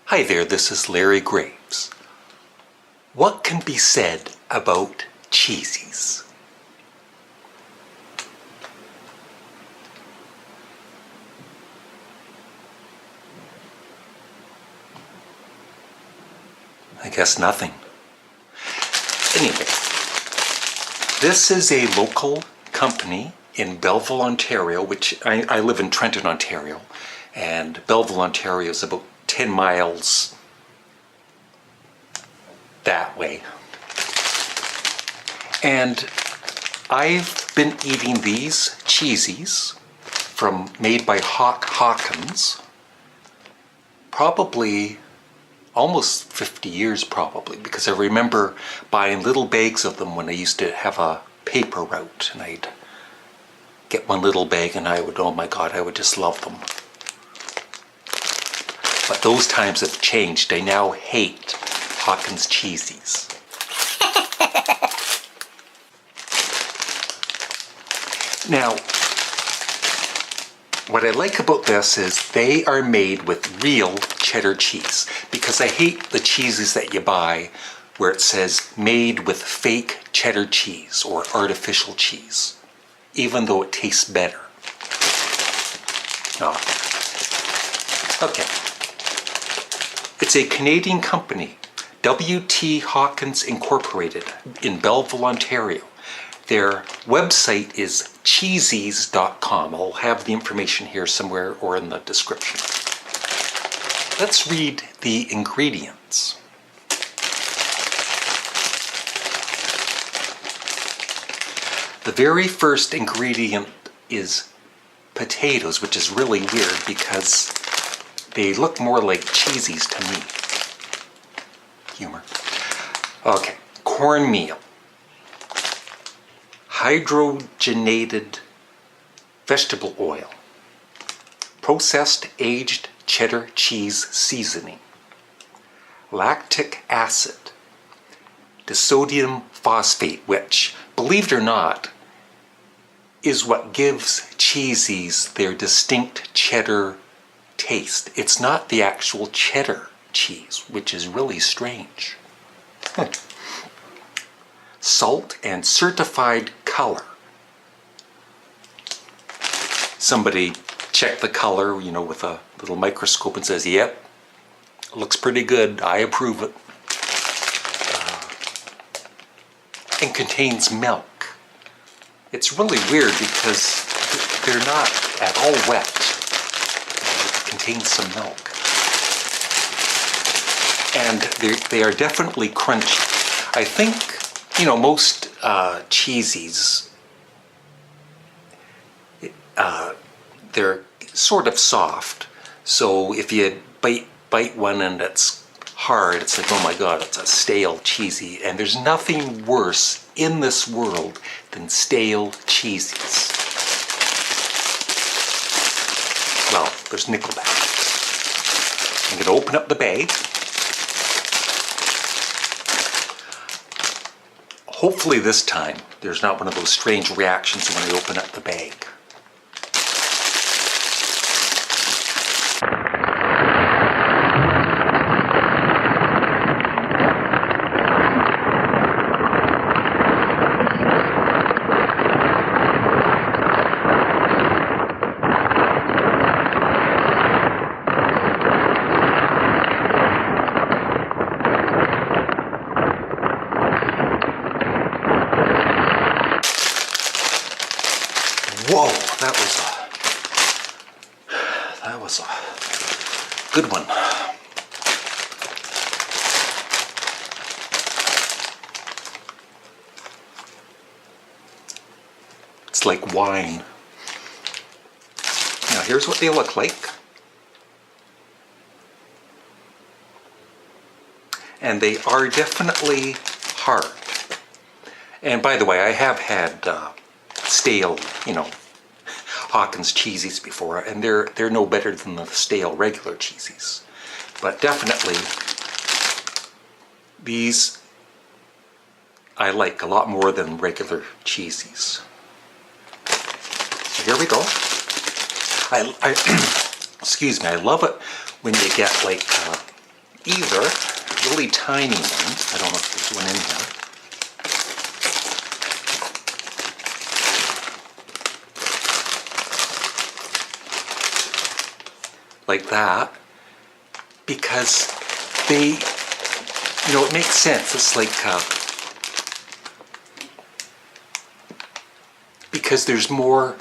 Hi there, this is Larry Graves. What can be said about cheesies? I guess nothing. Anyway, this is a local company in Belleville, Ontario, which I live in Trenton, Ontario, and Belleville, Ontario is about 10 miles that way. And I've been eating these cheesies made by Hawkins probably almost 50 years probably, because I remember buying little bags of them when I used to have a paper route, and I'd get one little bag and I would, oh my God, I would just love them. But those times have changed. I now hate Hawkins Cheezies. Now, what I like about this is they are made with real cheddar cheese, because I hate the cheeses that you buy where it says made with fake cheddar cheese or artificial cheese, even though it tastes better. No. Okay. It's a Canadian company, W.T. Hawkins Incorporated in Belleville, Ontario. Their website is cheezies.com. I'll have the information here somewhere or in the description. Let's read the ingredients. The very first ingredient is potatoes, which is really weird because they look more like cheesies to me. Humor. Okay, cornmeal. Hydrogenated vegetable oil. Processed aged cheddar cheese seasoning. Lactic acid. Disodium phosphate, which, believe it or not, is what gives cheesies their distinct cheddar taste. It's not the actual cheddar cheese, which is really strange. Salt and certified color. Somebody checked the color, with a little microscope and says, yep, looks pretty good, I approve it. And contains milk. It's really weird because they're not at all wet. It contains some milk. And they are definitely crunchy. I think, most cheesies, they're sort of soft. So if you bite one and it's hard, it's like, oh my God, it's a stale cheesy. And there's nothing worse in this world than stale cheesies. Well, there's Nickelback. I'm going to open up the bag. Hopefully this time there's not one of those strange reactions when I open up the bag. Whoa, that was a good one. It's like wine. Now here's what they look like. And they are definitely hard. And by the way, I have had stale, Hawkins Cheezies before, and they're no better than the stale regular cheesies. But definitely, these I like a lot more than regular cheesies. So here we go. I excuse me, I love it when you get like either really tiny ones, I don't know if there's one in here, like that, because they, you know, it makes sense. It's like, because there's more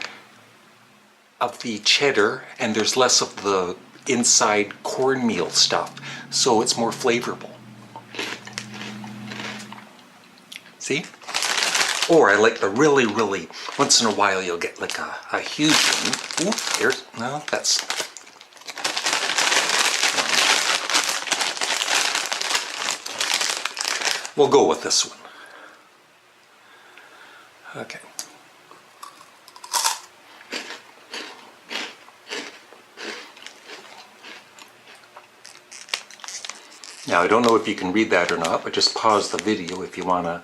of the cheddar and there's less of the inside cornmeal stuff, so it's more flavorful. See? Or I like the really, once in a while you'll get like a huge one. Ooh, there's, no, that's... We'll go with this one. Okay. Now, I don't know if you can read that or not, but just pause the video if you want to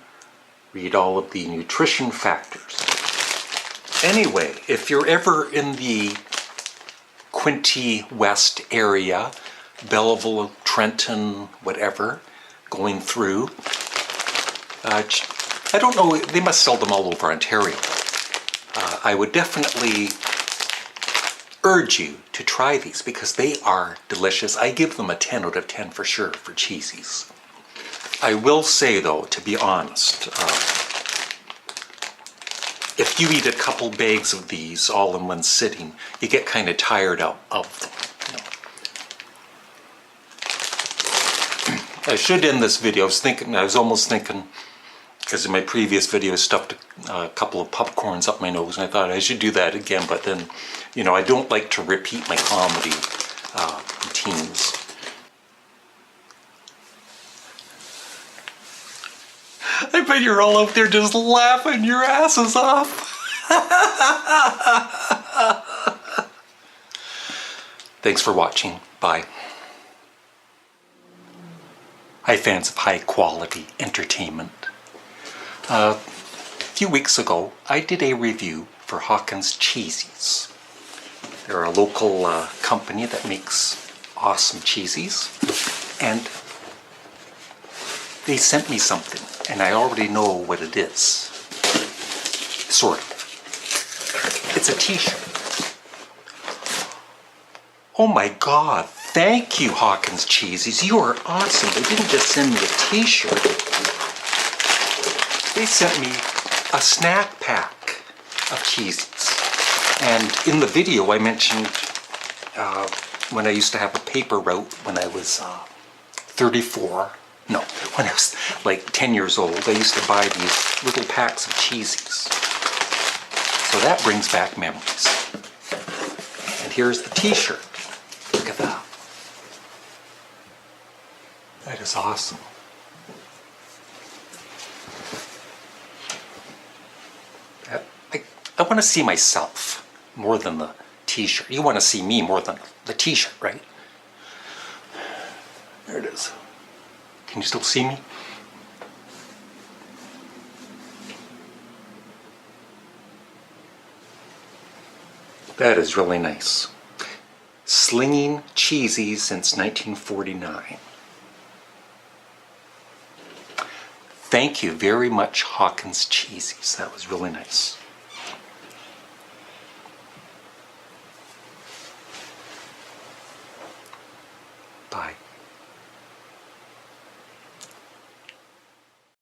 read all of the nutrition factors. Anyway, if you're ever in the Quinte West area, Belleville, Trenton, whatever, going through, I don't know, they must sell them all over Ontario. I would definitely urge you to try these because they are delicious. I give them a 10 out of 10 for sure for Cheezies. I will say though, to be honest, if you eat a couple bags of these all in one sitting, you get kind of tired of them. You know. I should end this video. I was almost thinking, because in my previous video I stuffed a couple of popcorns up my nose, and I thought I should do that again, but then, you know, I don't like to repeat my comedy routines. I bet you're all out there just laughing your asses off. Thanks for watching. Bye. Hi fans of high quality entertainment. A few weeks ago, I did a review for Hawkins Cheezies. They're a local company that makes awesome cheesies, and they sent me something, and I already know what it is. Sort of. It's a t-shirt. Oh my God, thank you, Hawkins Cheezies. You are awesome. They didn't just send me a t-shirt. They sent me a snack pack of Cheezies. And in the video I mentioned when I used to have a paper route when I was 34. No, when I was like 10 years old, I used to buy these little packs of Cheezies. So that brings back memories. And here's the t-shirt. Look at that. That is awesome. I want to see myself more than the t-shirt. You want to see me more than the t-shirt, right? There it is. Can you still see me? That is really nice. Slinging Cheezies since 1949. Thank you very much, Hawkins Cheezies. That was really nice. Bye.